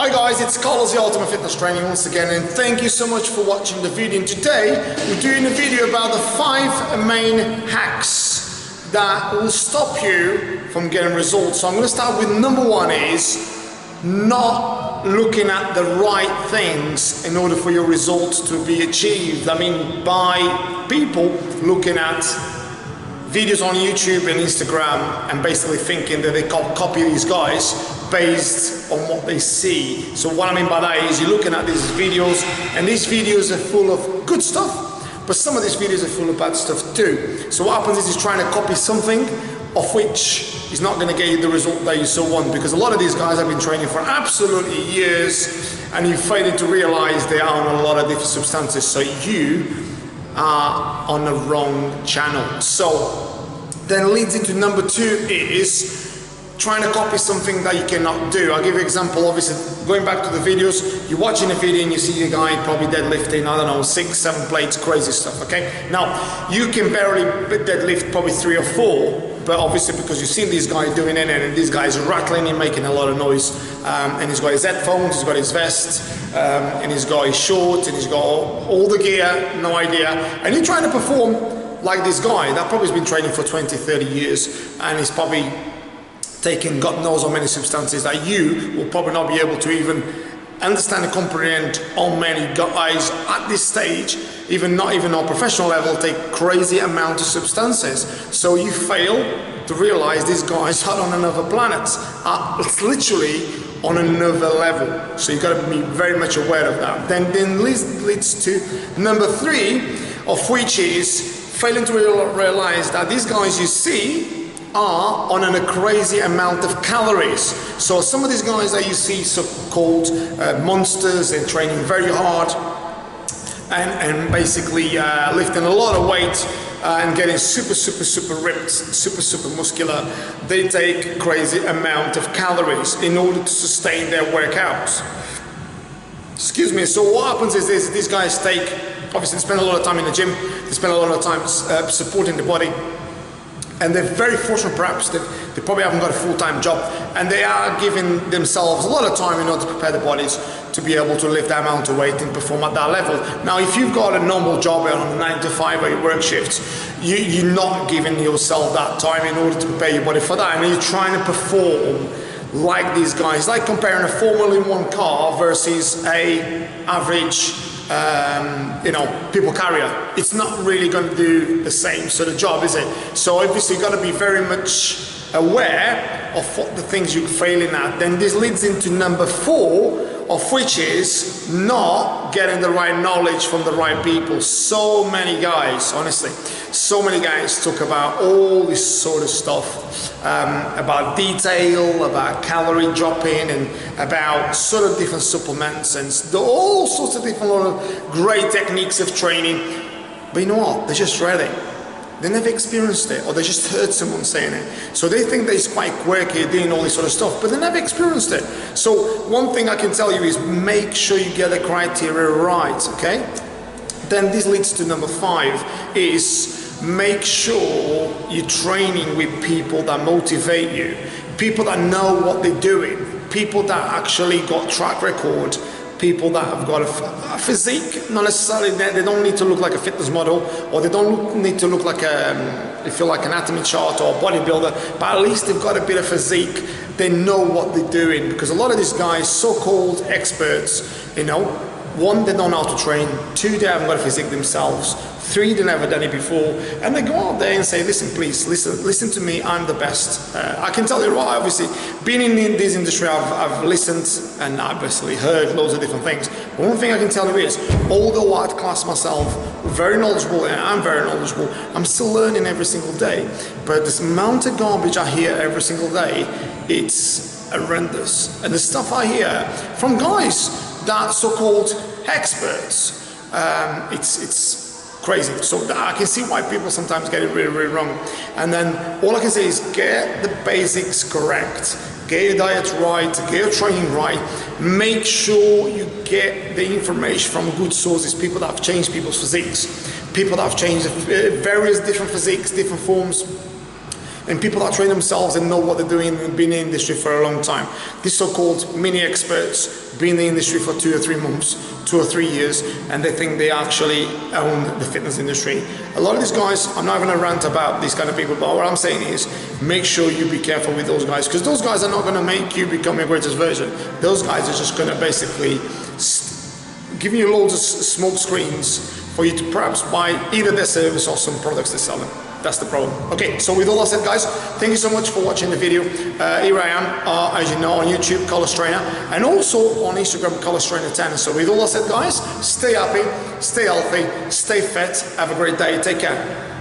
Hi guys, it's Carlos, the Ultimate Fitness Training once again, and thank you so much for watching the video. And today we're doing a video about the 5 main hacks that will stop you from getting results. So I'm going to start with number 1 is not looking at the right things in order for your results to be achieved. I mean, by people looking at videos on YouTube and Instagram and basically thinking that they copy these guys based on what they see. So what I mean by that is you're looking at these videos and these videos are full of good stuff, but some of these videos are full of bad stuff too. So what happens is he's trying to copy something of which is not going to get you the result that you so want, because a lot of these guys have been training for absolutely years and you're failing to realize they are on a lot of different substances, so you are on the wrong channel. So then leads into number 2 is trying to copy something that you cannot do. I'll give you an example. Obviously, going back to the videos, you're watching a video and you see a guy probably deadlifting, I don't know, 6-7 plates, crazy stuff, okay? Now, you can barely deadlift probably 3 or 4, but obviously because you've seen this guy doing it and this guy's rattling and making a lot of noise, and he's got his headphones, he's got his vest, and he's got his shorts, and he's got all the gear, no idea, and you're trying to perform like this guy that probably has been training for 20-30 years and he's probably taking God knows how many substances that you will probably not be able to even understand and comprehend how many guys at this stage, not even on professional level, take crazy amount of substances. So you fail to realize these guys are on another planet. It's literally on another level. So you've got to be very much aware of that. Then leads to number 3, of which is failing to realize that these guys you see are on a crazy amount of calories. So some of these guys that you see, so-called monsters, they're training very hard and basically lifting a lot of weight and getting super ripped, super muscular. They take crazy amount of calories in order to sustain their workouts. Excuse me. So what happens is these guys take, obviously they spend a lot of time in the gym, they spend a lot of time supporting the body, and they're very fortunate, perhaps they probably haven't got a full-time job, and they are giving themselves a lot of time in order to prepare the bodies to be able to lift that amount of weight and perform at that level. Now if you've got a normal job on a 9 to 5 or your work shifts, you're not giving yourself that time in order to prepare your body for that, and you're trying to perform like these guys, like comparing a Formula 1 car versus a average people carrier. It's not really going to do the same sort of job, is it? So obviously you've got to be very much aware of what the things you're failing at. Then this leads into number 4, of which is not getting the right knowledge from the right people. So many guys, honestly, so many guys talk about all this sort of stuff, about detail, about calorie dropping, and about sort of different supplements and all sorts of different great techniques of training. But you know what? They just read it. They never experienced it, or they just heard someone saying it. So they think that it's quite quirky doing all this sort of stuff, but they never experienced it. So one thing I can tell you is make sure you get the criteria right, okay? Then this leads to number 5 is make sure you're training with people that motivate you, people that know what they're doing, people that actually got track record, people that have got a physique, not necessarily, they don't need to look like a fitness model, or they don't need to look like if you're like an anatomy chart or a bodybuilder, but at least they've got a bit of physique, they know what they're doing. Because a lot of these guys, so-called experts, 1, they don't know how to train, 2, they haven't got a physique themselves, 3, they've never done it before, and they go out there and say, listen please, listen to me, I'm the best. I can tell you right, obviously, being in this industry, I've listened and I've basically heard loads of different things. But one thing I can tell you is, although I'd class myself very knowledgeable, and I'm very knowledgeable, I'm still learning every single day. But this amount of garbage I hear every single day, it's horrendous. And the stuff I hear from guys that so-called experts, it's crazy. So I can see why people sometimes get it really wrong. And then all I can say is get the basics correct, get your diet right, get your training right, make sure you get the information from good sources, people that have changed people's physiques, people that have changed various different physiques, different forms. and people that train themselves and know what they're doing and been in the industry for a long time. These so-called mini experts been in the industry for 2 or 3 months, 2 or 3 years, and they think they actually own the fitness industry. A lot of these guys, I'm not going to rant about these kind of people, but what I'm saying is make sure you be careful with those guys, because those guys are not going to make you become your greatest version. Those guys are just going to basically give you loads of smoke screens for you to perhaps buy either their service or some products they sell them. That's the problem. Okay, so with all that said, guys, thank you so much for watching the video. Here I am, as you know, on YouTube, Carlos Trainer, and also on Instagram, Carlos Trainer 10. So with all that said, guys, stay happy, stay healthy, stay fit. Have a great day. Take care.